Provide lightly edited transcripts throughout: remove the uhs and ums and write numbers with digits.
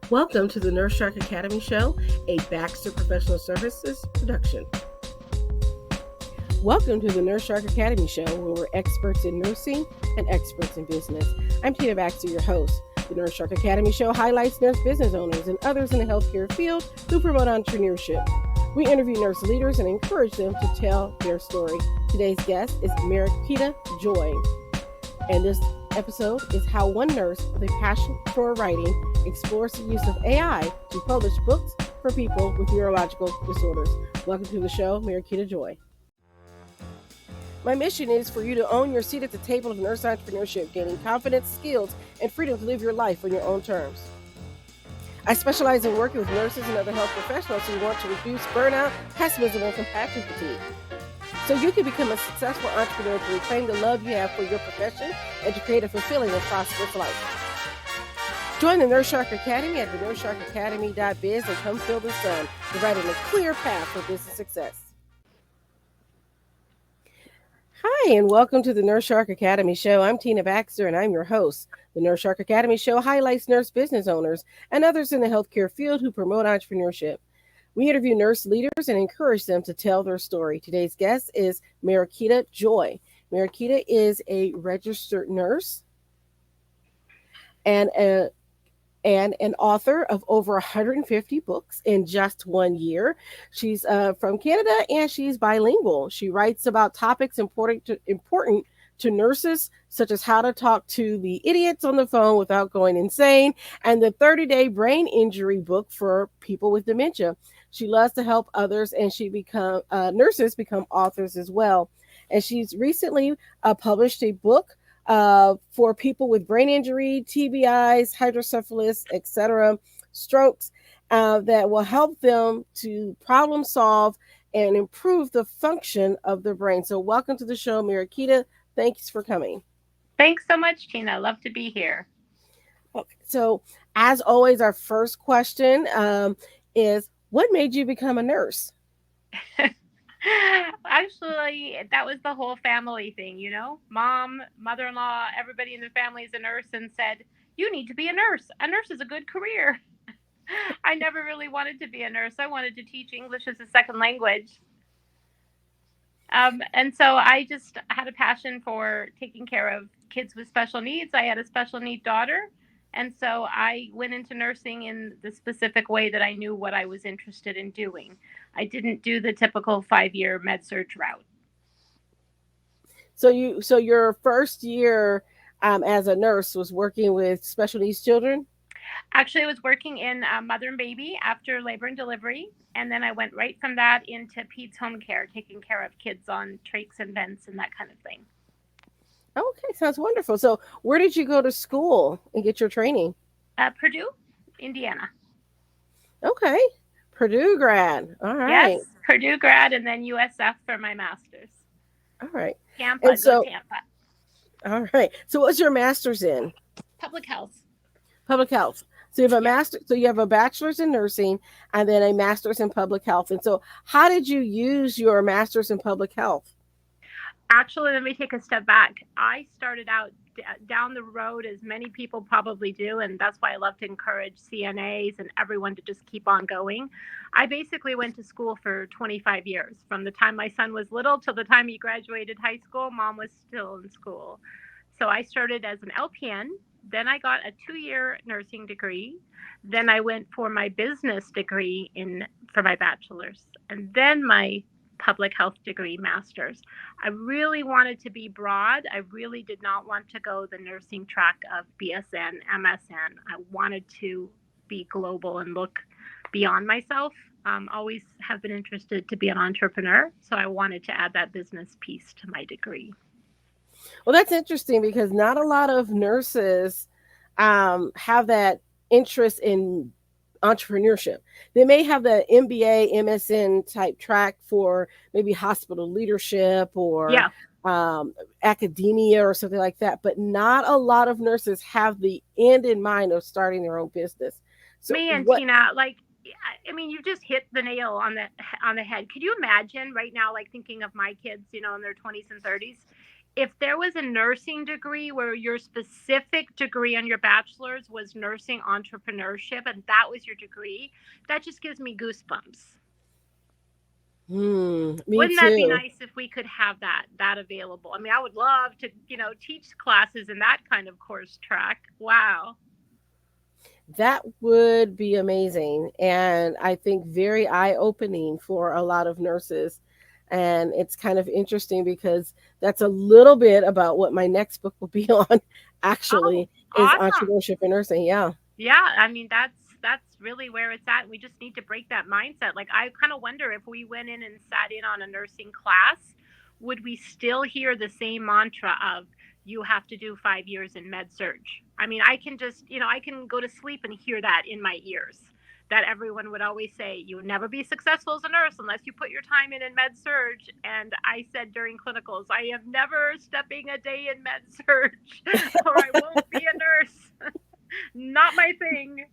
Welcome to the Nurse Shark Academy Show, a Baxter Professional Services production. Welcome to the Nurse Shark Academy Show, where we're experts in nursing and experts in business. I'm Tina Baxter, your host. The Nurse Shark Academy Show highlights nurse business owners and others in the healthcare field who promote entrepreneurship. We interview nurse leaders and encourage them to tell their story. Today's guest is Mariquita Joy, and this episode is how one nurse with a passion for writing explores the use of AI to publish books for people with neurological disorders. Welcome to the show, Mariquita Joy. My mission is for you to own your seat at the table of nurse entrepreneurship, gaining confidence, skills, and freedom to live your life on your own terms. I specialize in working with nurses and other health professionals who want to reduce burnout, pessimism, and compassion fatigue, so you can become a successful entrepreneur to reclaim the love you have for your profession and to create a fulfilling and prosperous life. Join the Nurse Shark Academy at thenurssharkacademy.biz and come feel the sun, providing a clear path for business success. Hi, and welcome to the Nurse Shark Academy Show. I'm Tina Baxter, and I'm your host. The Nurse Shark Academy Show highlights nurse business owners and others in the healthcare field who promote entrepreneurship. We interview nurse leaders and encourage them to tell their story. Today's guest is Mariquita Joy. Mariquita is a registered nurse and an author of over 150 books in just 1 year. She's from Canada and she's bilingual. She writes about topics important to nurses, such as how to talk to the idiots on the phone without going insane, and the 30-day brain injury book for people with dementia. She loves to help others, and nurses become authors as well. And she's recently published a book for people with brain injury, TBIs, hydrocephalus, etc., strokes, that will help them to problem solve and improve the function of their brain. So welcome to the show, Mariquita. Thanks for coming. Thanks so much, Tina. Love to be here. Okay, so as always, our first question is, what made you become a nurse? Actually, that was the whole family thing, Mom, mother-in-law, everybody in the family is a nurse and said, you need to be a nurse. A nurse is a good career. I never really wanted to be a nurse. I wanted to teach English as a second language. And so I just had a passion for taking care of kids with special needs. I had a special need daughter. And so I went into nursing in the specific way that I knew what I was interested in doing. I didn't do the typical 5-year med-surg route. So your first year as a nurse was working with special needs children? Actually, I was working in mother and baby after labor and delivery. And then I went right from that into peds home care, taking care of kids on trachs and vents and that kind of thing. Okay, sounds wonderful. So where did you go to school and get your training? Purdue, Indiana. Okay, Purdue grad. All right. Yes, Purdue grad and then USF for my master's. All right. Tampa. All right. So what's your master's in? Public health. Public health. So you have a master. So you have a bachelor's in nursing and then a master's in public health. And so how did you use your master's in public health? Actually, let me take a step back. I started out down the road, as many people probably do, and that's why I love to encourage CNAs and everyone to just keep on going. I basically went to school for 25 years. From the time my son was little till the time he graduated high school, Mom was still in school. So I started as an LPN. Then I got a 2-year nursing degree. Then I went for my business degree for my bachelor's. And then my public health degree, master's. I really wanted to be broad. I really did not want to go the nursing track of BSN, MSN. I wanted to be global and look beyond myself. Always have been interested to be an entrepreneur. So I wanted to add that business piece to my degree. Well, that's interesting because not a lot of nurses have that interest in entrepreneurship. They may have the MBA, MSN type track for maybe hospital leadership or academia or something like that, but not a lot of nurses have the end in mind of starting their own business. So Tina, you just hit the nail on the head. Could you imagine right now, thinking of my kids, in their 20s and 30s? if there was a nursing degree where your specific degree on your bachelor's was nursing entrepreneurship and that was your degree, that just gives me goosebumps. Me Wouldn't that be too. nice if we could have that available? I mean, I would love to, teach classes in that kind of course track. Wow. That would be amazing. And I think very eye opening for a lot of nurses. And it's kind of interesting because that's a little bit about what my next book will be on, Oh, actually, is awesome. entrepreneurship and nursing. Yeah. Yeah, I mean that's really where it's at. We just need to break that mindset. Like I kind of wonder if we went in and sat in on a nursing class, would we still hear the same mantra of you have to do 5 years in med surge? I mean, I can just, I can go to sleep and hear that in my ears. That everyone would always say, you would never be successful as a nurse unless you put your time in med surge. And I said during clinicals, I am never stepping a day in med surge or I won't be a nurse. Not my thing.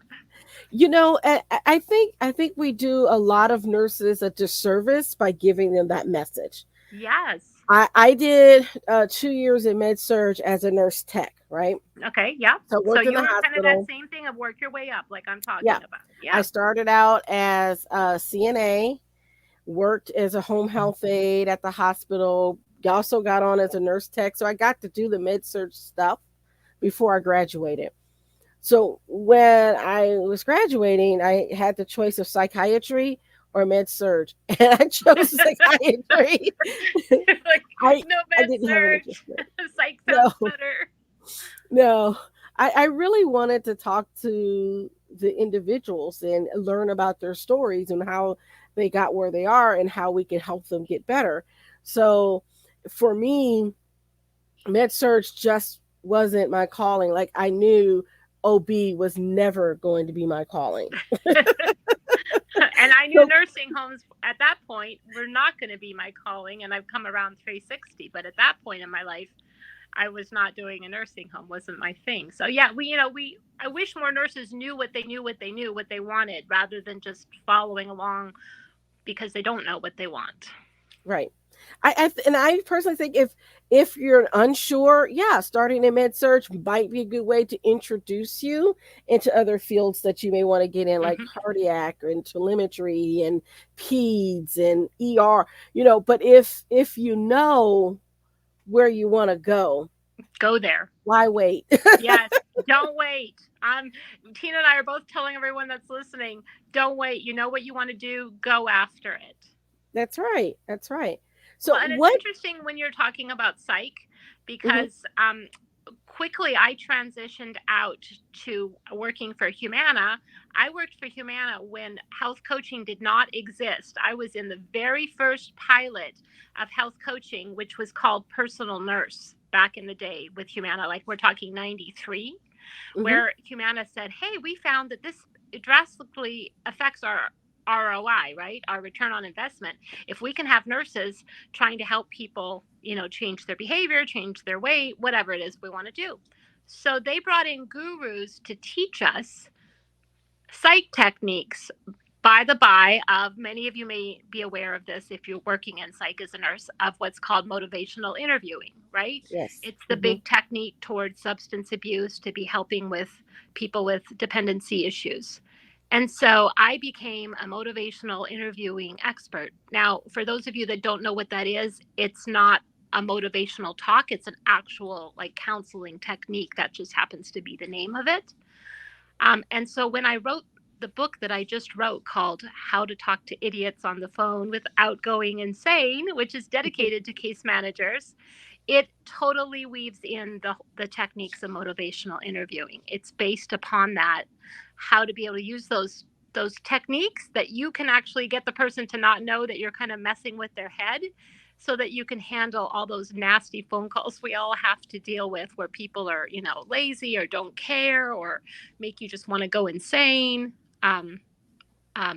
I think we do a lot of nurses a disservice by giving them that message. Yes. I did 2 years in med surge as a nurse tech, right? Okay. Yeah. So So worked in you the were kind of that hospital. same thing of work your way up, like I'm Yeah. talking about. I Yeah. started out as a CNA, worked as a home health aide at the hospital, also got on as a nurse tech. So I got to do the med surge stuff before I graduated. So when I was graduating, I had the choice of psychiatry or med surge, and I chose psychiatry. Like I no I med didn't have an interest surge. in it. Psych sounds No, better. no. I really wanted to talk to the individuals and learn about their stories and how they got where they are and how we can help them get better. So for me, med surge just wasn't my calling. Like I knew OB was never going to be my calling. And I knew So nursing homes at that point were not going to be my calling, and I've come around 360. But at that point in my life, I was not doing a nursing home, wasn't my thing. So yeah, I wish more nurses knew what they knew, what they wanted, rather than just following along because they don't know what they want. right. And I personally think if you're unsure, yeah, starting in med surge might be a good way to introduce you into other fields that you may want to get in, like Hmm. cardiac and telemetry and peds and ER. But if you know where you want to go, Go there. why wait? Yes. Don't wait. Tina and I are both telling everyone that's listening, don't wait. You know what you want to do, go after it. That's right. That's right. Well, So and it's what? interesting when you're talking about psych Mhm. because quickly I transitioned out to working for Humana. I worked for Humana when health coaching did not exist. I was in the very first pilot of health coaching, which was called Personal Nurse back in the day with Humana, like we're talking 93, Mhm. where Humana said, hey, we found that this drastically affects our ROI, right? Our return on investment. If we can have nurses trying to help people, change their behavior, change their weight, whatever it is we want to do. So they brought in gurus to teach us psych techniques. By the by, of many of you may be aware of this if you're working in psych as a nurse, of what's called motivational interviewing, right? Yes. It's the Mhm. big technique towards substance abuse to be helping with people with dependency issues. And so I became a motivational interviewing expert. Now, for those of you that don't know what that is, it's not a motivational talk, it's an actual like counseling technique that just happens to be the name of it. And so when I wrote the book that I just wrote called How to Talk to Idiots on the Phone Without Going Insane, which is dedicated to case managers, it totally weaves in the techniques of motivational interviewing. It's based upon that, how to be able to use those techniques that you can actually get the person to not know that you're kind of messing with their head so that you can handle all those nasty phone calls we all have to deal with where people are, lazy or don't care or make you just want to go insane. Um,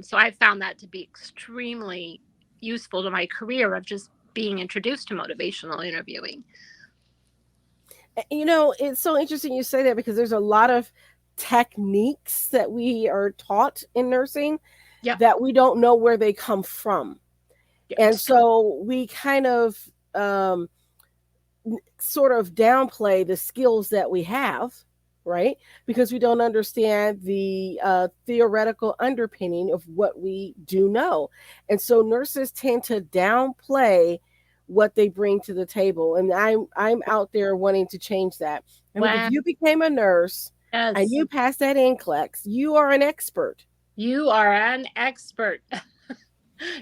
so I found that to be extremely useful to my career of just being introduced to motivational interviewing. It's so interesting you say that because there's a lot of techniques that we are taught in nursing Yep. that we don't know where they come from. And Yes. so we kind of um, sort of downplay the skills that we have, right? Because we don't understand the theoretical underpinning of what we do know. And so nurses tend to downplay what they bring to the table. And I'm out there wanting to change that. I mean, if Wow. you became a nurse and Yes. you passed that NCLEX, you are an expert. You are an expert.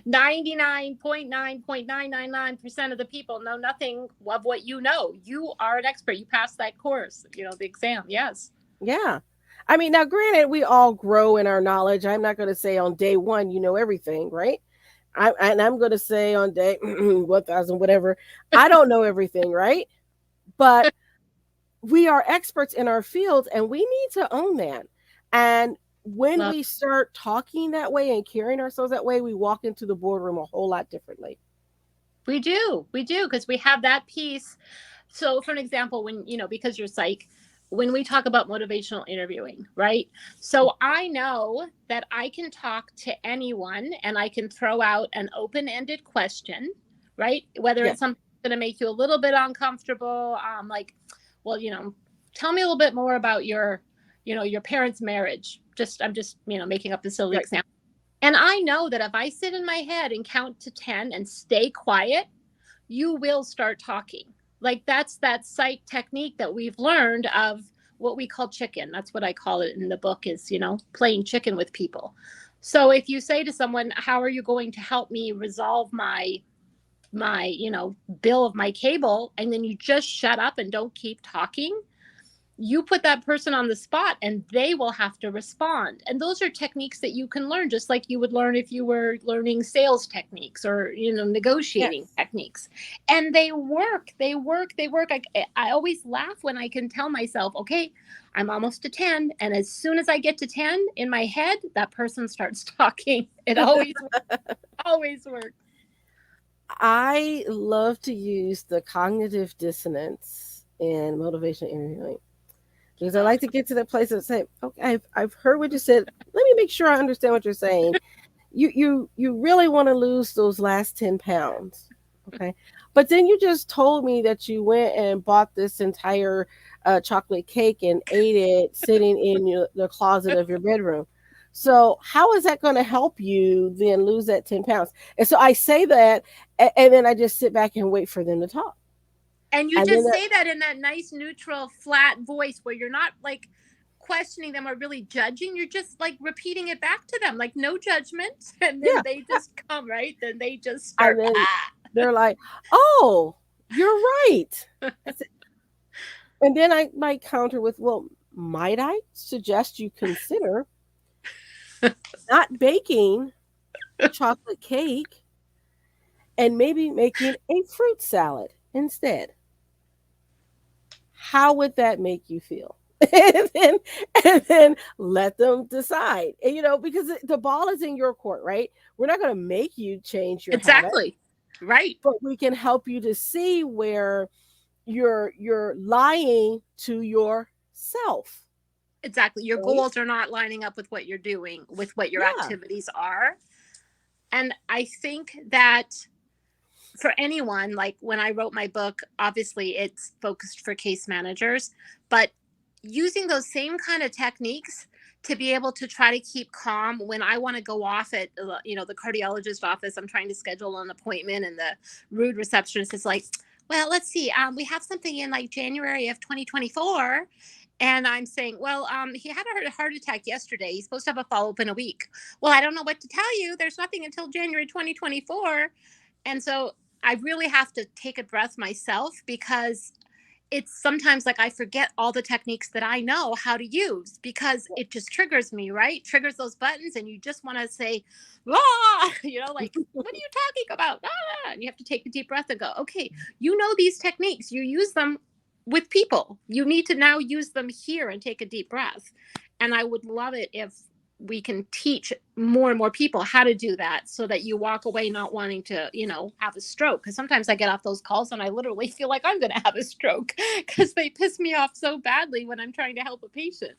99.9.999% of the people know nothing of what you know. You are an expert. You passed that course, the exam. Yes. Yeah. I mean, now granted, we all grow in our knowledge. I'm not going to say on day one you know everything, right? I'm going to say on day 1000, whatever, I don't know everything, right? But we are experts in our field and we need to own that. And when Love. we start talking that way and carrying ourselves that way, we walk into the boardroom a whole lot differently. We do. We do because we have that piece. So, for an example, when, because you're psych, when we talk about motivational interviewing, right? So I know that I can talk to anyone and I can throw out an open ended question, right? Whether Yeah. it's something that's going to make you a little bit uncomfortable, like, well, tell me a little bit more about your parents' marriage. I'm just, making up the silly Right. example. And I know that if I sit in my head and count to 10 and stay quiet, you will start talking. Like that's that psych technique that we've learned of what we call chicken. That's what I call it in the book is, playing chicken with people. So if you say to someone, how are you going to help me resolve my bill of my cable? And then you just shut up and don't keep talking, you put that person on the spot and they will have to respond. And those are techniques that you can learn just like you would learn if you were learning sales techniques or negotiating Yes. techniques. And they work. I always laugh when I can tell myself, okay, I'm almost to 10, and as soon as I get to 10 in my head, that person starts talking. It always works. I love to use the cognitive dissonance in motivational interviewing because I like to get to the place of say, okay, I've heard what you said. Let me make sure I understand what you're saying. You really want to lose those last 10 pounds. Okay. But then you just told me that you went and bought this entire chocolate cake and ate it sitting in the closet of your bedroom. So how is that going to help you then lose that 10 pounds? And so I say that, and then I just sit back and wait for them to talk. And you And then just say that in that nice neutral flat voice where you're not like questioning them or really judging, you're just like repeating it back to them, like no judgment. And then yeah, they just come, right? Then they just and start, then they're like, "Oh, you're right." And then I might counter with, "Well, might I suggest you consider not baking the chocolate cake and maybe making a fruit salad instead? How would that make you feel?" And then let them decide. And, because the ball is in your court, right? We're not going to make you change your habit, exactly. Right. but we can help you to see where you're lying to yourself. Exactly. Your Right? goals are not lining up with what you're doing, with what your Yeah. activities are. And I think that for anyone, like when I wrote my book, obviously it's focused for case managers, but using those same kind of techniques to be able to try to keep calm when I want to go off at the cardiologist office, I'm trying to schedule an appointment, and the rude receptionist is like, well, let's see, we have something in like January of 2024. And I'm saying, well, he had a heart attack yesterday. He's supposed to have a follow up in a week. Well, I don't know what to tell you. There's nothing until January 2024. And so I really have to take a breath myself, because it's sometimes like I forget all the techniques that I know how to use because it just triggers me, right? Triggers those buttons, and you just want to say, ah, like, what are you talking about? Ah, and you have to take a deep breath and go, okay, you know these techniques, you use them with people. You need to now use them here and take a deep breath. And I would love it if we can teach more and more people how to do that, so that you walk away not wanting to, have a stroke. Because sometimes I get off those calls and I literally feel like I'm going to have a stroke because they piss me off so badly when I'm trying to help a patient.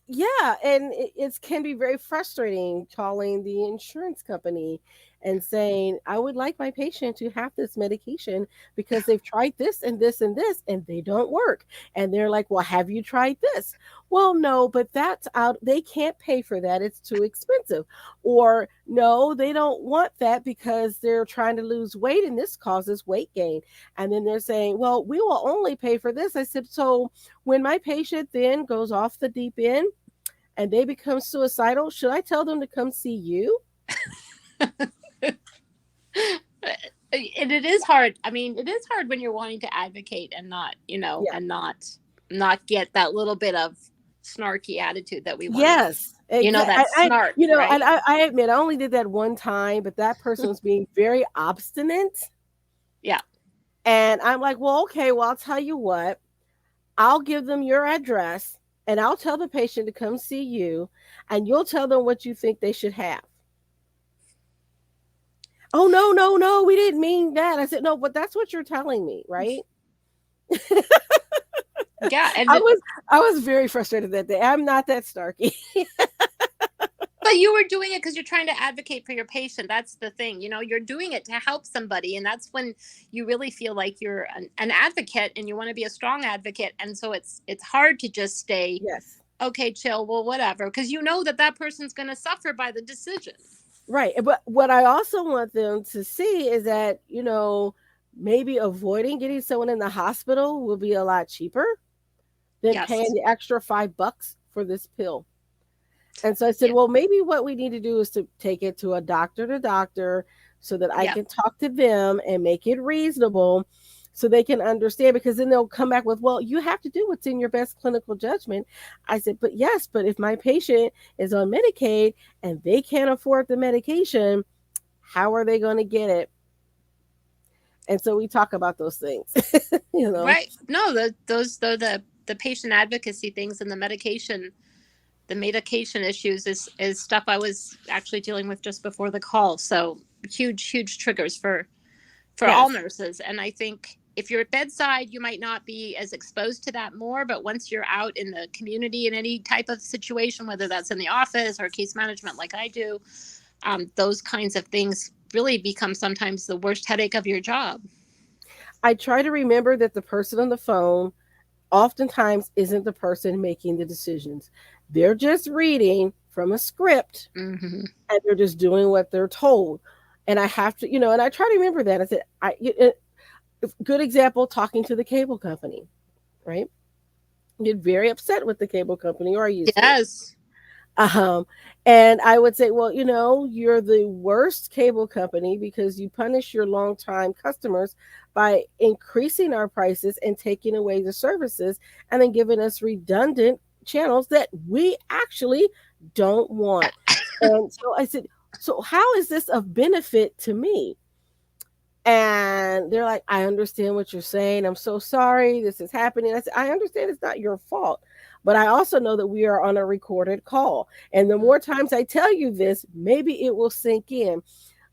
Yeah, and it can be very frustrating calling the insurance company and saying, I would like my patient to have this medication because they've tried this and this and this and they don't work. And they're like, well, have you tried this? Well, no, but that's out. They can't pay for that. It's too expensive. Or no, they don't want that because they're trying to lose weight and this causes weight gain. And then they're saying, well, we will only pay for this. I said, so when my patient then goes off the deep end and they become suicidal, should I tell them to come see you? And it is hard. I mean, it is hard when you're wanting to advocate and not, Yeah. and not get that little bit of snarky attitude that we want. Yes. That snark, right? And I admit I only did that one time, but that person was being very obstinate. Yeah. And I'm like, well, okay, well, I'll tell you what. I'll give them your address and I'll tell the patient to come see you and you'll tell them what you think they should have. Oh, no, we didn't mean that. I said, no, but that's what you're telling me, right? Yeah. And I was very frustrated that day. I'm not that snarky. But you were doing it because you're trying to advocate for your patient. That's the thing. You're doing it to help somebody. And that's when you really feel like you're an advocate and you want to be a strong advocate. And so it's hard to just stay, Yes. okay, chill, well, whatever, because you know that person's going to suffer by the decision. Right. But what I also want them to see is that, maybe avoiding getting someone in the hospital will be a lot cheaper than Yes. paying the extra $5 for this pill. And so I said, well, maybe what we need to do is to take it to a doctor so that I can talk to them and make it reasonable so they can understand, because then they'll come back with, well, you have to do what's in your best clinical judgment. I said, but yes, but if my patient is on Medicaid and they can't afford the medication, how are they going to get it? And so we talk about those things, Right. No, the patient advocacy things and the medication issues is stuff I was actually dealing with just before the call. So huge triggers for Yes. all nurses. And I think if you're at bedside, you might not be as exposed to that more, but once you're out in the community in any type of situation, whether that's in the office or case management like I do, those kinds of things really become sometimes the worst headache of your job. I try to remember that the person on the phone oftentimes isn't the person making the decisions. They're just reading from a script and they're just doing what they're told. And I have to, and I try to remember that. I said, good example, talking to the cable company, right? Get very upset with the cable company, or I used to. Yes. And I would say, well, you're the worst cable company because you punish your longtime customers by increasing our prices and taking away the services and then giving us redundant channels that we actually don't want. And so I said, so how is this of benefit to me? And they're like, I understand what you're saying. I'm so sorry this is happening. I said, I understand it's not your fault, but I also know that we are on a recorded call. And the more times I tell you this, maybe it will sink in.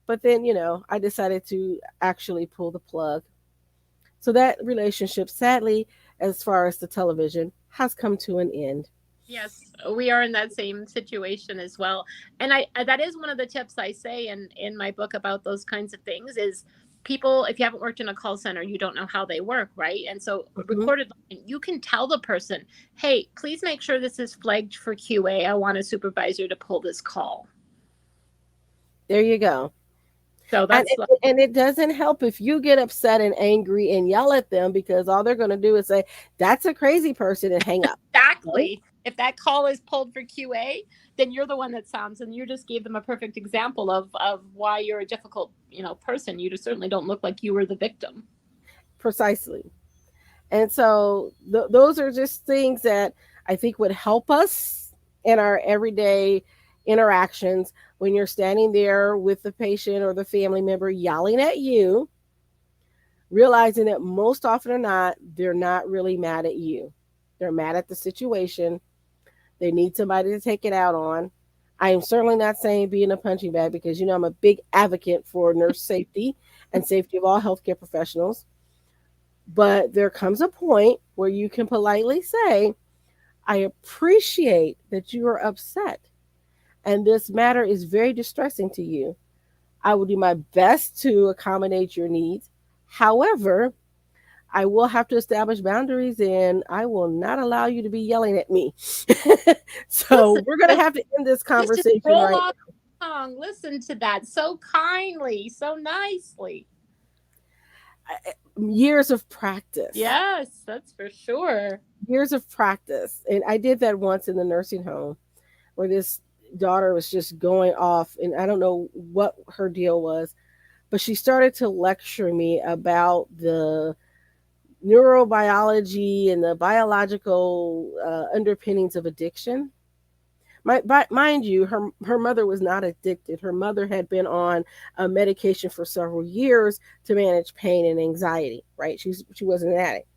But then, I decided to actually pull the plug. So that relationship, sadly, as far as the television, has come to an end. Yes, we are in that same situation as well. And that is one of the tips I say in my book about those kinds of things is people, if you haven't worked in a call center, you don't know how they work, right? And so recorded, you can tell the person, hey, please make sure this is flagged for QA. I want a supervisor to pull this call. There you go. So that's and it doesn't help if you get upset and angry and yell at them, because all they're going to do is say, that's a crazy person, and hang up. Exactly. Right? If that call is pulled for QA, then you're the one that sounds, and you just gave them a perfect example of why you're a difficult, person. You just certainly don't look like you were the victim. Precisely. And so those are just things that I think would help us in our everyday interactions when you're standing there with the patient or the family member yelling at you, realizing that most often or not, they're not really mad at you. They're mad at the situation. They need somebody to take it out on. I am certainly not saying be in a punching bag, because, I'm a big advocate for nurse safety and safety of all healthcare professionals. But there comes a point where you can politely say, I appreciate that you are upset and this matter is very distressing to you, I will do my best to accommodate your needs. However, I will have to establish boundaries and I will not allow you to be yelling at me. So Listen, we're going to have to end this just conversation roll right off the tongue. Listen to that so kindly, so nicely. now. Years of practice. Yes, that's for sure. Years of practice. And I did that once in the nursing home where this daughter was just going off, and I don't know what her deal was, but she started to lecture me about the neurobiology and the biological underpinnings of addiction. Mind you, her mother was not addicted. Her mother had been on a medication for several years to manage pain and anxiety. Right? She wasn't an addict.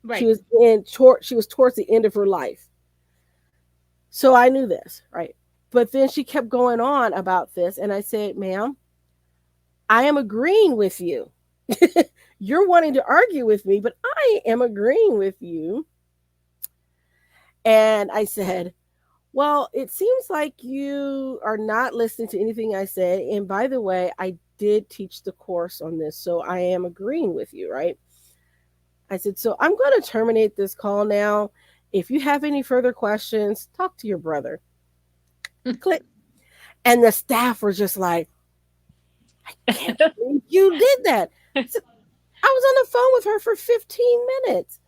She Right. was she was towards the end of her life. So I knew this, right? But then she kept going on about this, and I said, "Ma'am, I am agreeing with you. You're wanting to argue with me, but I am agreeing with you." And I said, "Well, it seems like you are not listening to anything I said. And by the way, I did teach the course on this, so I am agreeing with you, right?" I said, "So I'm going to terminate this call now. If you have any further questions, talk to your brother." Click. And the staff were just like, "I can't believe you did that." I said, "I was on the phone with her for 15 minutes."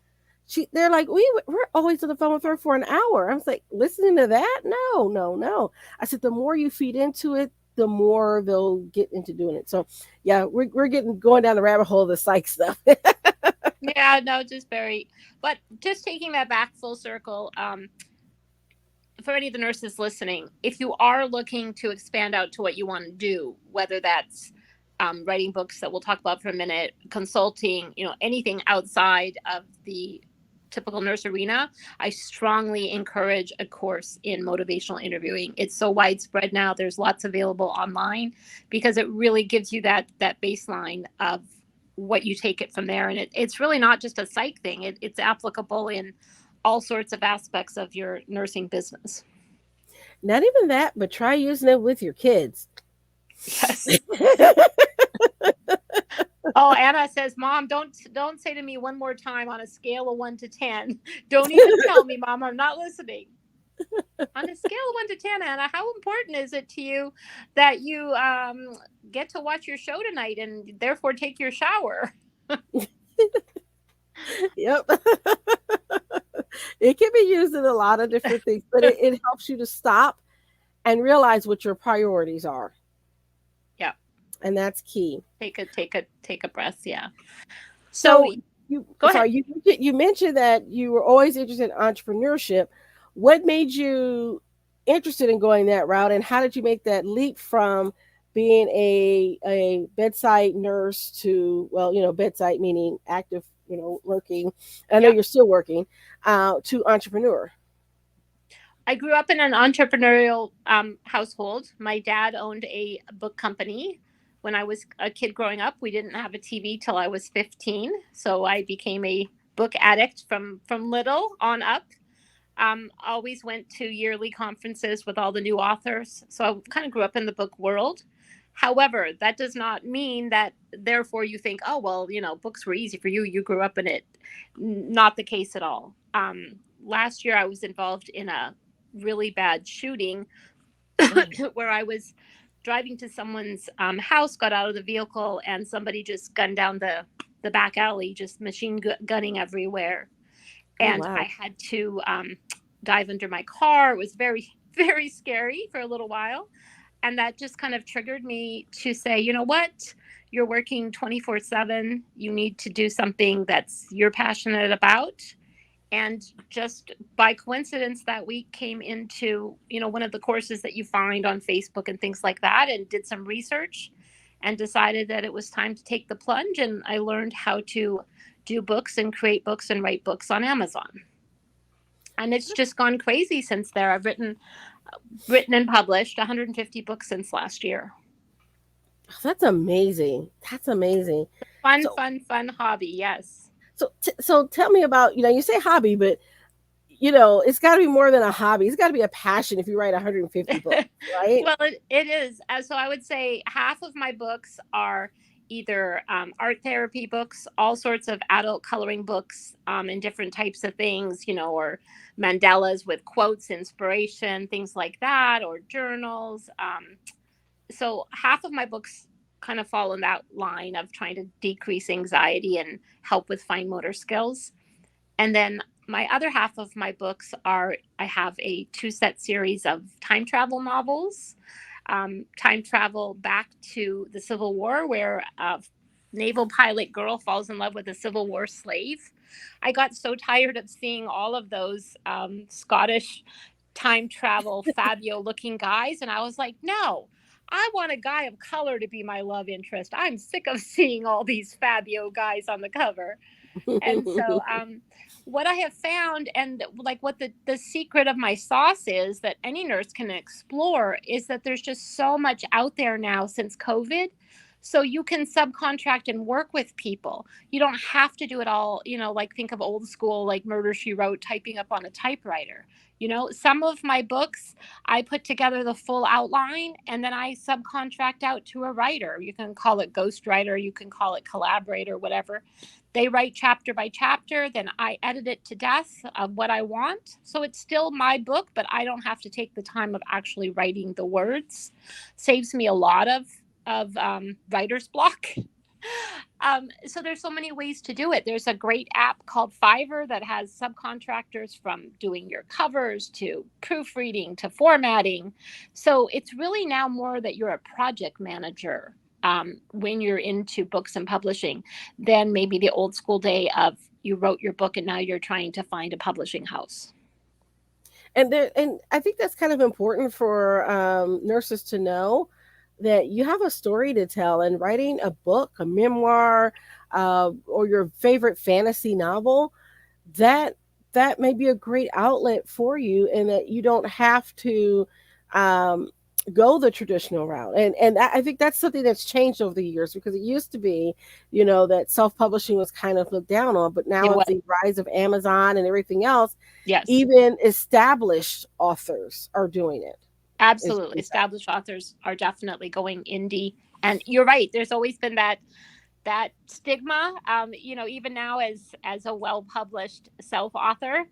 They're like, we're always on the phone with her for an hour. I was like, listening to that? No, no, no. I said, the more you feed into it, the more they'll get into doing it. So yeah, we're getting going down the rabbit hole of the psych stuff. Yeah, no, just very, but just taking that back full circle, for any of the nurses listening, if you are looking to expand out to what you want to do, whether that's writing books that we'll talk about for a minute, consulting, anything outside of the typical nurse arena, I strongly encourage a course in motivational interviewing. It's so widespread now. There's lots available online because it really gives you that baseline of what you take it from there. And it's really not just a psych thing. It's applicable in all sorts of aspects of your nursing business. Not even that, but try using it with your kids. Yes. Oh, Anna says, "Mom, don't say to me one more time on a scale of 1 to 10. Don't even tell me, Mom. I'm not listening." On a scale of 1 to 10, Anna, how important is it to you that you get to watch your show tonight and therefore take your shower? Yep. It can be used in a lot of different things, but it helps you to stop and realize what your priorities are. Yeah, And that's key. take a breath. Yeah. So So you go ahead. sorry, you mentioned that you were always interested in entrepreneurship. What made you interested in going that route, and how did you make that leap from being a bedside nurse to, well, bedside meaning active, working. I know Yeah. you're still working, to entrepreneur. I grew up in an entrepreneurial household. My dad owned a book company. When I was a kid growing up, we didn't have a TV till I was 15, so I became a book addict from little on up. Always went to yearly conferences with all the new authors, so I kind of grew up in the book world. However, that does not mean that therefore you think, oh well, books were easy for you. You grew up in it. Not the case at all. Last year, I was involved in a really bad shooting Oh, where I was driving to someone's house, got out of the vehicle, and somebody just gunned down the back alley, just gunning everywhere. oh And I wow. had to dive under my car. It was very, very scary for a little while. And that just kind of triggered me to say, you know what? You're working 24/7. You need to do something that's you're passionate about. And just by coincidence, that week came into one of the courses that you find on Facebook and things like that, and did some research and decided that it was time to take the plunge. And I learned how to do books and create books and write books on Amazon, and it's just gone crazy since there. I've written and published 150 books since last year. That's amazing. That's amazing. Fun, So fun, fun hobby. Yes. so tell me about, you say hobby, but it's got to be more than a hobby. It's got to be a passion if you write 150 books, right? Well, it is. So I would say half of my books are either art therapy books, all sorts of adult coloring books, and different types of things, or mandalas with quotes, inspiration, things like that, or journals. So half of my books kind of fall in that line of trying to decrease anxiety and help with fine motor skills. And then my other half of my books are I have a two-set series of time travel novels. Time travel back to the Civil War, where a naval pilot girl falls in love with a Civil War slave. I got so tired of seeing all of those Scottish time travel Fabio looking guys, and I was like, no, I want a guy of color to be my love interest. I'm sick of seeing all these Fabio guys on the cover. And so what I have found, and like what the secret of my sauce is that any nurse can explore, is that there's just so much out there now since COVID. So you can subcontract and work with people. You don't have to do it all, like think of old school, like Murder She Wrote, typing up on a typewriter. Some of my books, I put together the full outline and then I subcontract out to a writer. You can call it ghostwriter, you can call it collaborator, whatever. They write chapter by chapter, then I edit it to death of what I want. So it's still my book, but I don't have to take the time of actually writing the words. Saves me a lot of writer's block. So there's so many ways to do it. There's a great app called Fiverr that has subcontractors from doing your covers to proofreading to formatting. So it's really now more that you're a project manager when you're into books and publishing than maybe the old school day of you wrote your book and now you're trying to find a publishing house. And I think that's kind of important for nurses to know that you have a story to tell, and writing a book, a memoir, or your favorite fantasy novel, that that may be a great outlet for you, and that you don't have to um, go the traditional route. And I think that's something that's changed over the years, because it used to be, that self-publishing was kind of looked down on, but now It with was. the rise of Amazon and everything else, Yes, even established authors are doing it. absolutely. Is that Established authors are definitely going indie. And you're right. There's always been that stigma. Even now as a well published self author,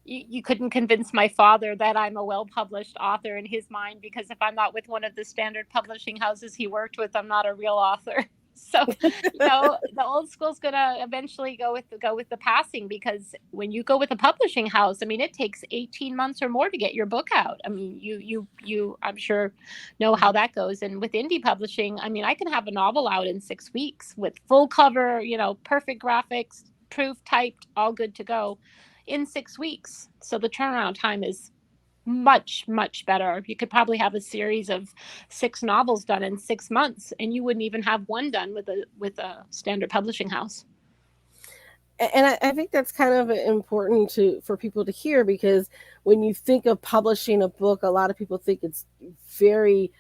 you couldn't convince my father that I'm a well published author in his mind, because if I'm not with one of the standard publishing houses he worked with, I'm not a real author. So, the old school's gonna eventually go with the passing, because when you go with a publishing house, I mean, it takes 18 months or more to get your book out. I mean, you I'm sure know how that goes. And with indie publishing, I mean, I can have a novel out in 6 weeks with full cover, perfect graphics, proof typed, all good to go in 6 weeks. So the turnaround time is much, much better. You could probably have a series of 6 novels done in 6 months, and you wouldn't even have one done with a standard publishing house. and I think that's kind of important to for people to hear, because when you think of publishing a book, a lot of people think it's very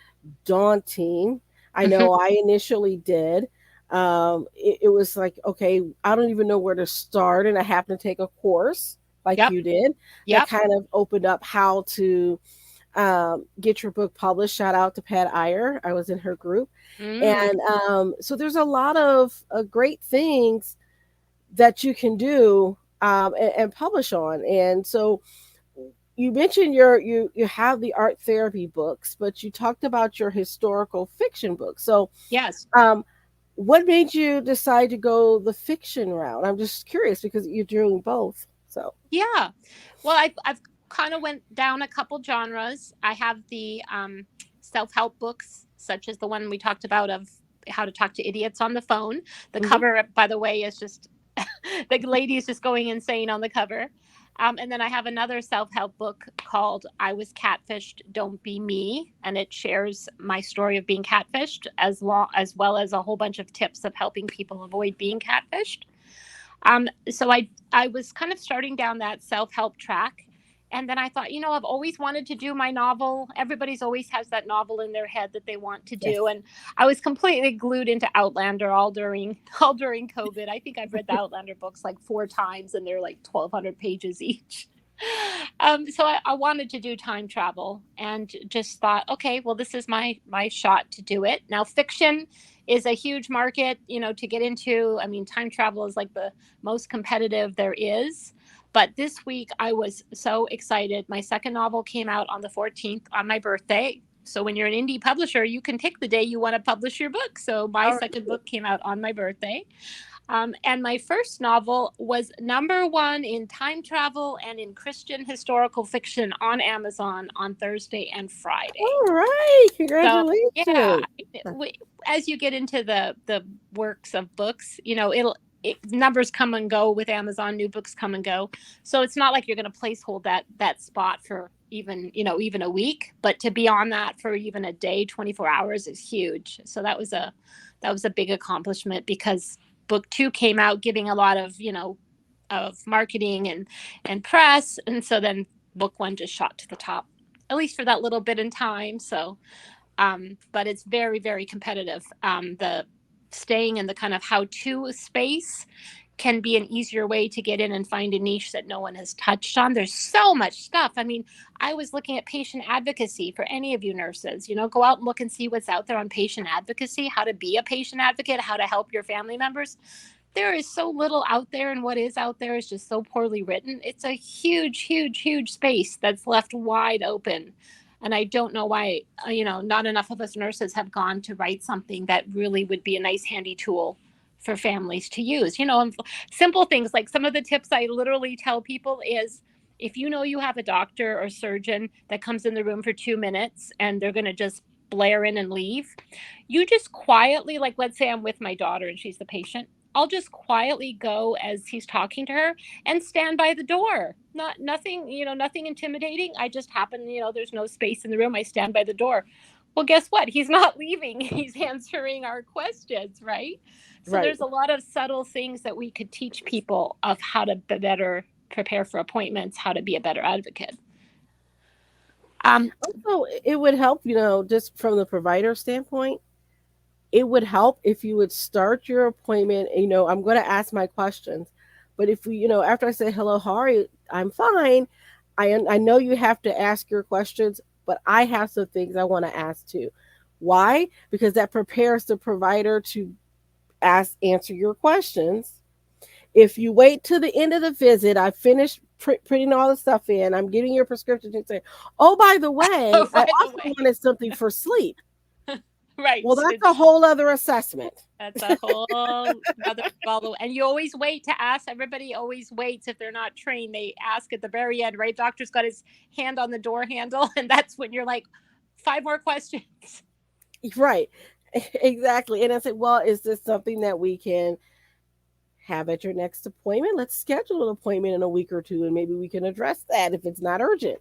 daunting. I know I initially did. It was like, okay, I don't even know where to start, and I happened to take a course like Yep. you did that Yep. kind of opened up how to get your book published. Shout out to Pat Iyer. I was in her group. Mm, And so there's a lot of great things that you can do and publish on. And so you mentioned you have the art therapy books, but you talked about your historical fiction books. So yes. um, what made you decide to go the fiction route? I'm just curious because you're doing both. So Yeah. Well, I've kind of went down a couple genres. I have the self-help books, such as the one we talked about of how to talk to idiots on the phone. The mhm. cover, by the way, is just the lady is just going insane on the cover. And then I have another self-help book called I Was Catfished, Don't Be Me. And it shares my story of being catfished as well as a whole bunch of tips of helping people avoid being catfished. So I was kind of starting down that self-help track. And then I thought, I've always wanted to do my novel. Everybody's always has that novel in their head that they want to Yes. do. And I was completely glued into Outlander all during all during COVID. I think I've read the Outlander books like 4 times, and they're like 1,200 pages each. So I wanted to do time travel and just thought, okay, well, this is my shot to do it. Now, fiction is a huge market, to get into. I mean, time travel is like the most competitive there is. But this week I was so excited. My second novel came out on the 14th on my birthday. So when you're an indie publisher, you can pick the day you want to publish your book. So my All right. second book came out on my birthday. And my first novel was #1 in time travel and in Christian historical fiction on Amazon on Thursday and Friday. All right. So yeah, Congratulations. as you get into the works of books, numbers come and go with Amazon. New books come and go, so it's not like you're going to placehold that spot for even a week. But to be on that for even a day, 24 hours is huge. So that was a big accomplishment because book 2 came out giving a lot of marketing and press, and so then book 1 just shot to the top, at least for that little bit in time. So but it's very, very competitive. The staying in the kind of how-to space can be an easier way to get in and find a niche that no one has touched on. There's so much stuff. I mean, I was looking at patient advocacy for any of you nurses. Go out and look and see what's out there on patient advocacy, how to be a patient advocate, how to help your family members. There is so little out there, and what is out there is just so poorly written. It's a huge, huge, huge space that's left wide open. And I don't know why, not enough of us nurses have gone to write something that really would be a nice, handy tool for families to use. And simple things like some of the tips I literally tell people is if you have a doctor or surgeon that comes in the room for 2 minutes and they're going to just blare in and leave, you just quietly, like, let's say I'm with my daughter and she's the patient. I'll just quietly go as he's talking to her and stand by the door. Nothing intimidating. I just happen, there's no space in the room. I stand by the door. Well, guess what? He's not leaving. He's answering our questions, right? So Right. there's a lot of subtle things that we could teach people of how to better prepare for appointments, how to be a better advocate. Also, it would help, just from the provider standpoint, it would help if you would start your appointment. I'm going to ask my questions, but if we, after I say hello, how are you? I'm fine. I know you have to ask your questions, but I have some things I want to ask too. Why? Because that prepares the provider to answer your questions. If you wait till the end of the visit, I finished putting all the stuff in, I'm giving your prescription, and say, oh, by the way, I also wanted something for sleep. Right. Well, that's a whole other assessment. That's a whole other follow. And you always wait to ask. Everybody always waits. If they're not trained, they ask at the very end, right? Doctor's got his hand on the door handle. And that's when you're like, 5 more questions. Right. Exactly. And I said, well, is this something that we can have at your next appointment? Let's schedule an appointment in a week or two, and maybe we can address that if it's not urgent.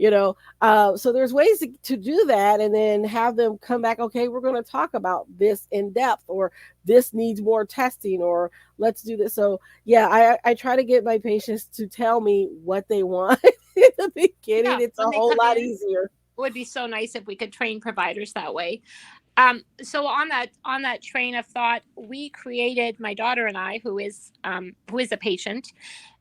So there's ways to do that, and then have them come back. Okay, we're going to talk about this in depth, or this needs more testing, or let's do this. So yeah, I try to get my patients to tell me what they want in the beginning. It's a whole lot easier. It would be so nice if we could train providers that way. So on that train of thought, we created, my daughter and I, who is a patient,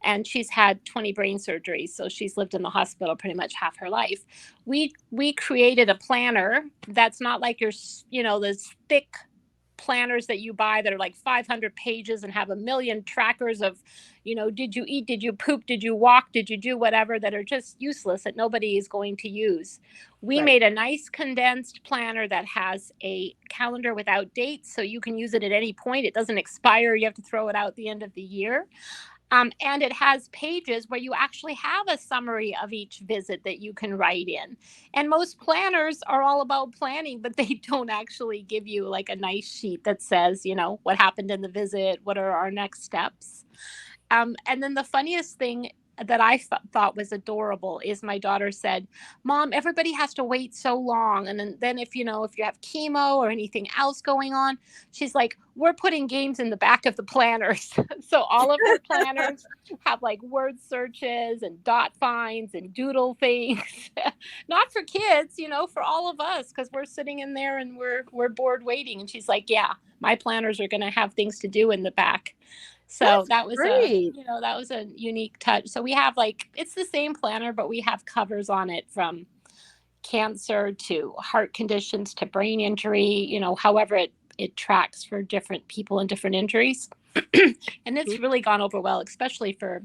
and she's had 20 brain surgeries, so she's lived in the hospital pretty much half her life. We created a planner that's not like those thick planners that you buy that are like 500 pages and have a million trackers of, did you eat, did you poop, did you walk, did you do whatever, that are just useless, that nobody is going to use. We made a nice condensed planner that has a calendar without dates, so you can use it at any point. It doesn't expire. You have to throw it out at the end of the year. And it has pages where you actually have a summary of each visit that you can write in. And most planners are all about planning, but they don't actually give you like a nice sheet that says, what happened in the visit, what are our next steps. And then the funniest thing that I thought was adorable is my daughter said, Mom, everybody has to wait so long. And then if you have chemo or anything else going on, she's like, we're putting games in the back of the planners. So all of her planners have like word searches and dot finds and doodle things, not for kids, for all of us, because we're sitting in there and we're bored waiting. And she's like, yeah, my planners are going to have things to do in the back. So That's that was great. that was a unique touch. So we have like, it's the same planner, but we have covers on it from cancer to heart conditions to brain injury, however it tracks for different people and different injuries. And it's really gone over well, especially for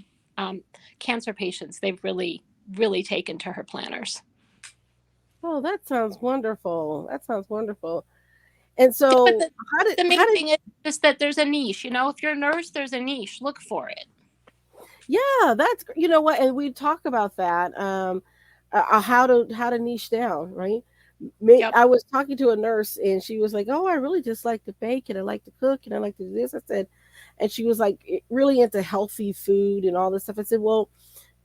cancer patients. They've really, really taken to her planners. Oh, that sounds wonderful. That sounds wonderful. And But so, the, the how main did thing is just that there's a niche. If you're a nurse, there's a niche. Look for it. yeah, you know what, and we talk about that, how to niche down, right? Yep. I was talking to a nurse and she was like, "Oh, I really just like to bake and I like to cook and I like to do this." I said, and she was like really into healthy food and all this stuff. I said, "Well,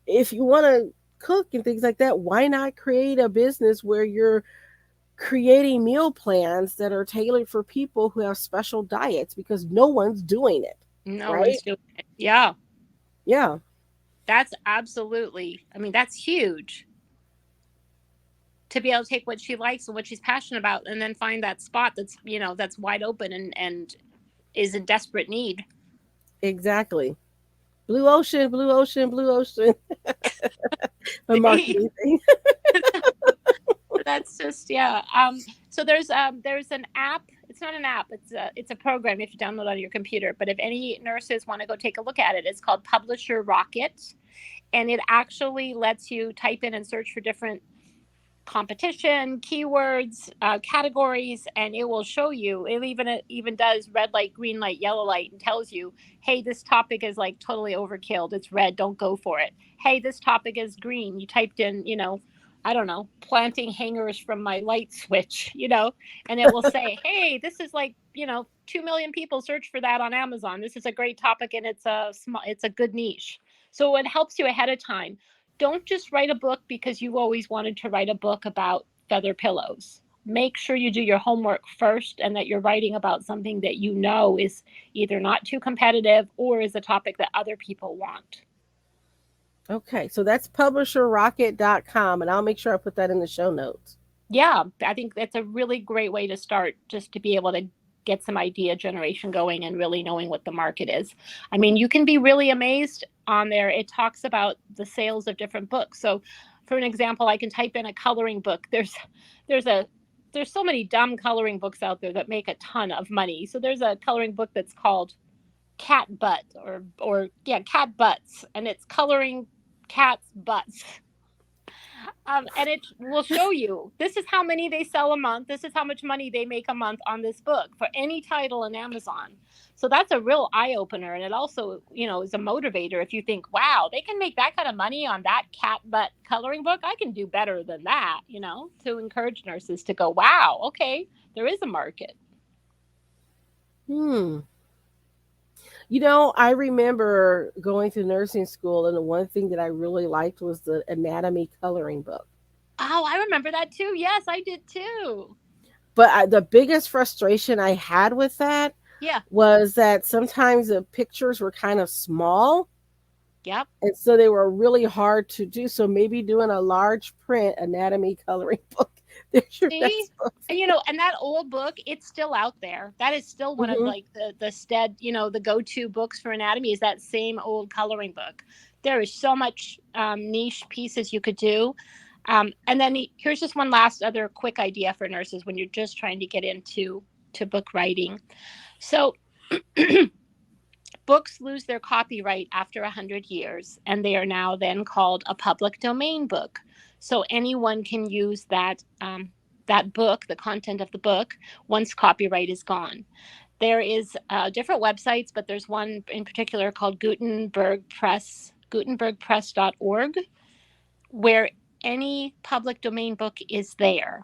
if you want to cook and things like that, why not create a business where you're creating meal plans that are tailored for people who have special diets because no one's doing it, No right?" one's doing it. Yeah. Yeah, That's absolutely, that's huge to be able to take what she likes and what she's passionate about and then find that spot that's wide open and is in desperate need. exactly. Blue ocean, blue ocean, blue ocean. A See? marketing thing. That's just, yeah. So there's an app. It's not an app. It's a program you have to download on your computer. But if any nurses want to go take a look at it, it's called Publisher Rocket, and it actually lets you type in and search for different competition, keywords, categories, and it will show you. It even does red light, green light, yellow light, and tells you, hey, this topic is like totally overkilled. It's red. Don't go for it. Hey, this topic is green. You typed in, I don't know, planting hangers from my light switch, and it will say, hey, this is like, 2 million people search for that on Amazon. This is a great topic, and it's a good niche. So it helps you ahead of time. Don't just write a book because you always wanted to write a book about feather pillows. Make sure you do your homework first and that you're writing about something that is either not too competitive or is a topic that other people want. Okay, so that's publisherrocket.com, and I'll make sure I put that in the show notes. Yeah, I think that's a really great way to start, just to be able to get some idea generation going and really knowing what the market is. You can be really amazed on there. It talks about the sales of different books. So for an example, I can type in a coloring book. There's a there's so many dumb coloring books out there that make a ton of money. So there's a coloring book that's called Cat Butt, or yeah, Cat Butts, and it's coloring cats' butts. And it will show you, this is how many they sell a month. This is how much money they make a month on this book for any title in Amazon. So that's a real eye opener. And it also, is a motivator. If you think, wow, they can make that kind of money on that cat butt coloring book, I can do better than that, to encourage nurses to go, wow, okay, there is a market. Hmm. I remember going to nursing school, and the one thing that I really liked was the anatomy coloring book. Oh, I remember that too. Yes, I did too. But the biggest frustration I had with that Yeah. was that sometimes the pictures were kind of small. Yep. And so they were really hard to do. So maybe doing a large print anatomy coloring book. There's your See, next book. and that old book, it's still out there. That is still one of Hmm. like the go-to books for anatomy is that same old coloring book. There is so much niche pieces you could do. And then here's just one last other quick idea for nurses when you're just trying to get into book writing. So books lose their copyright after 100 years, and they are now then called a public domain book. So anyone can use that book, the content of the book, once copyright is gone. There is different websites, but there's one in particular called gutenbergpress.org, where any public domain book is there.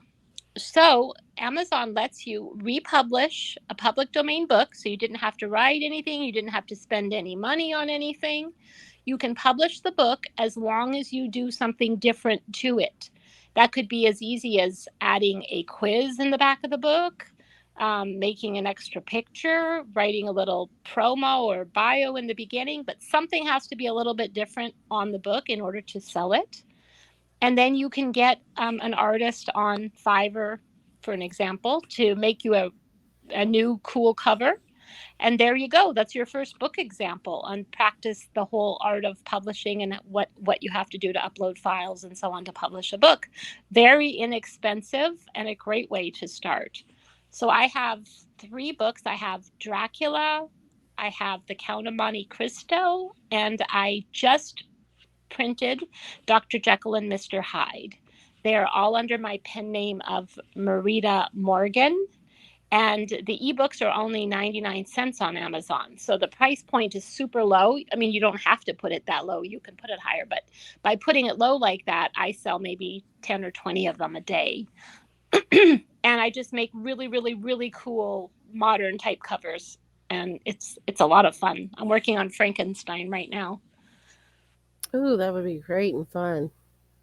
So Amazon lets you republish a public domain book. So you didn't have to write anything. You didn't have to spend any money on anything. You can publish the book as long as you do something different to it. That could be as easy as adding a quiz in the back of the book, making an extra picture, writing a little promo or bio in the beginning, but something has to be a little bit different on the book in order to sell it. And then you can get an artist on Fiverr, for an example, to make you a new cool cover. And there you go. That's your first book example on practice the whole art of publishing and what you have to do to upload files and so on to publish a book. Very inexpensive and a great way to start. So I have 3 books. I have Dracula, I have The Count of Monte Cristo, and I just printed Dr. Jekyll and Mr. Hyde. They are all under my pen name of Marita Morgan. And the ebooks are only 99 cents on Amazon. So the price point is super low. I mean, you don't have to put it that low. You can put it higher. But by putting it low like that, I sell maybe 10 or 20 of them a day. And I just make really, really, really cool modern type covers. And it's a lot of fun. I'm working on Frankenstein right now. Ooh, that would be great and fun.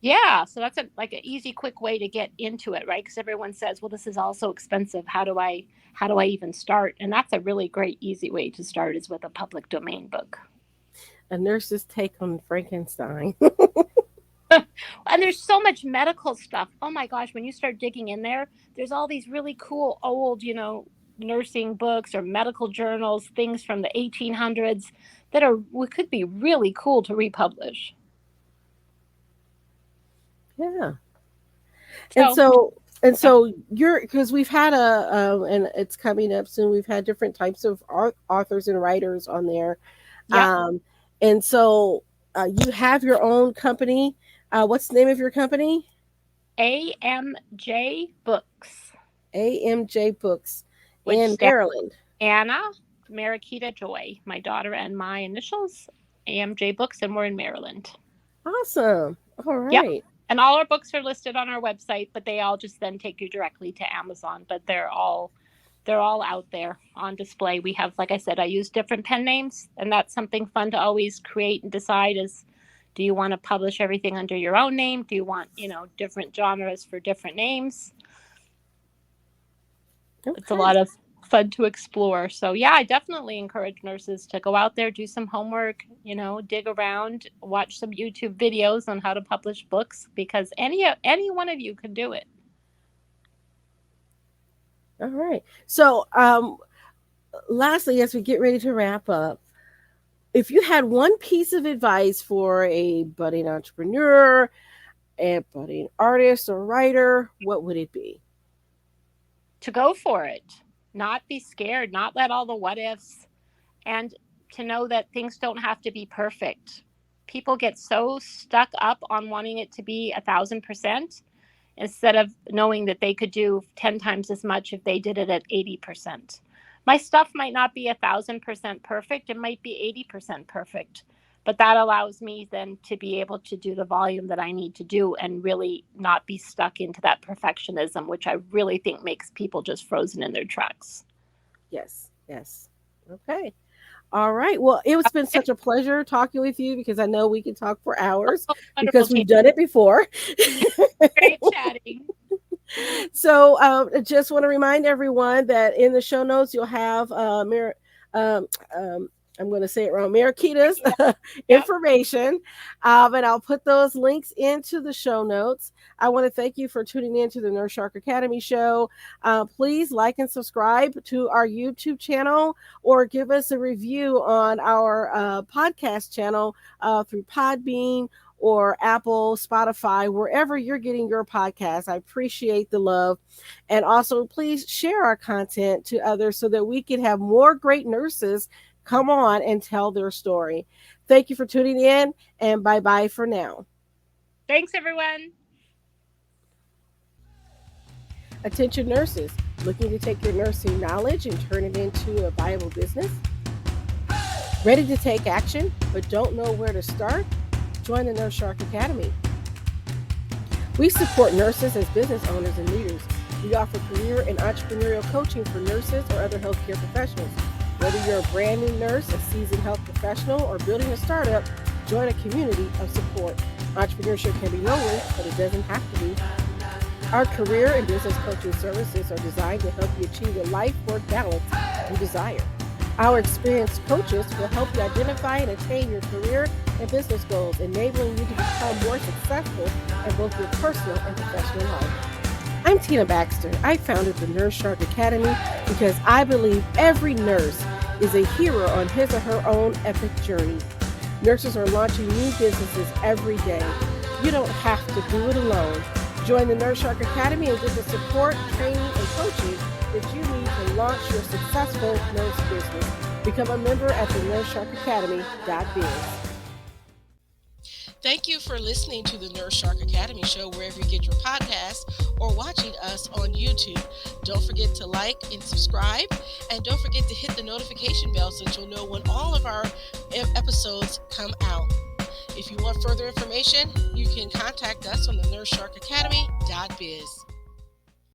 Yeah, so that's like an easy, quick way to get into it, right? Because everyone says, "Well, this is all so expensive. How do I even start?" And that's a really great, easy way to start is with a public domain book. A nurse's take on Frankenstein. And there's so much medical stuff. Oh my gosh, when you start digging in there, there's all these really cool old, nursing books or medical journals, things from the 1800s that could be really cool to republish. Yeah. And so because we've had and it's coming up soon, we've had different types of authors and writers on there. Yeah. And so you have your own company. What's the name of your company? AMJ Books. AMJ Books in Maryland. Anna Mariquita Joy, my daughter and my initials, AMJ Books, and we're in Maryland. Awesome. All right. Yep. And all our books are listed on our website, but they all just then take you directly to Amazon. But they're all out there on display. We have, like I said, I use different pen names, and that's something fun to always create and decide is, do you want to publish everything under your own name? Do you want, different genres for different names? Okay. It's a lot of fun to explore. So yeah, I definitely encourage nurses to go out there, do some homework, dig around, watch some YouTube videos on how to publish books, because any one of you can do it. All right. So lastly, as we get ready to wrap up, if you had one piece of advice for a budding entrepreneur, a budding artist or writer, what would it be? To go for it. Not be scared, not let all the what ifs, and to know that things don't have to be perfect. People get so stuck up on wanting it to be 1,000% instead of knowing that they could do 10 times as much if they did it at 80%. My stuff might not be 1,000% perfect. It might be 80% perfect, but that allows me then to be able to do the volume that I need to do and really not be stuck into that perfectionism, which I really think makes people just frozen in their tracks. Yes. Okay. All right. Well, it's been such a pleasure talking with you, because I know we can talk for hours because we've done it before. Great chatting. So I just want to remind everyone that in the show notes, you'll have I'm going to say it wrong, Mariquita's information. And I'll put those links into the show notes. I want to thank you for tuning in to the Nurse Shark Academy show. Please like and subscribe to our YouTube channel, or give us a review on our podcast channel through Podbean or Apple, Spotify, wherever you're getting your podcast. I appreciate the love. And also, please share our content to others so that we can have more great nurses come on and tell their story. Thank you for tuning in, and bye-bye for now. Thanks, everyone. Attention nurses, looking to take your nursing knowledge and turn it into a viable business? Ready to take action, but don't know where to start? Join the Nurse Shark Academy. We support nurses as business owners and leaders. We offer career and entrepreneurial coaching for nurses or other healthcare professionals. Whether you're a brand new nurse, a seasoned health professional, or building a startup, join a community of support. Entrepreneurship can be lonely, but it doesn't have to be. Our career and business coaching services are designed to help you achieve the life work balance you desire. Our experienced coaches will help you identify and attain your career and business goals, enabling you to become more successful in both your personal and professional life. I'm Tina Baxter. I founded the Nurse Shark Academy because I believe every nurse is a hero on his or her own epic journey. Nurses are launching new businesses every day. You don't have to do it alone. Join the Nurse Shark Academy and get the support, training, and coaching that you need to launch your successful nurse business. Become a member at the nursesharkacademy.biz. Thank you for listening to the Nurse Shark Academy show wherever you get your podcasts or watching us on YouTube. Don't forget to like and subscribe, and don't forget to hit the notification bell so that you'll know when all of our episodes come out. If you want further information, you can contact us on the nursesharkacademy.biz.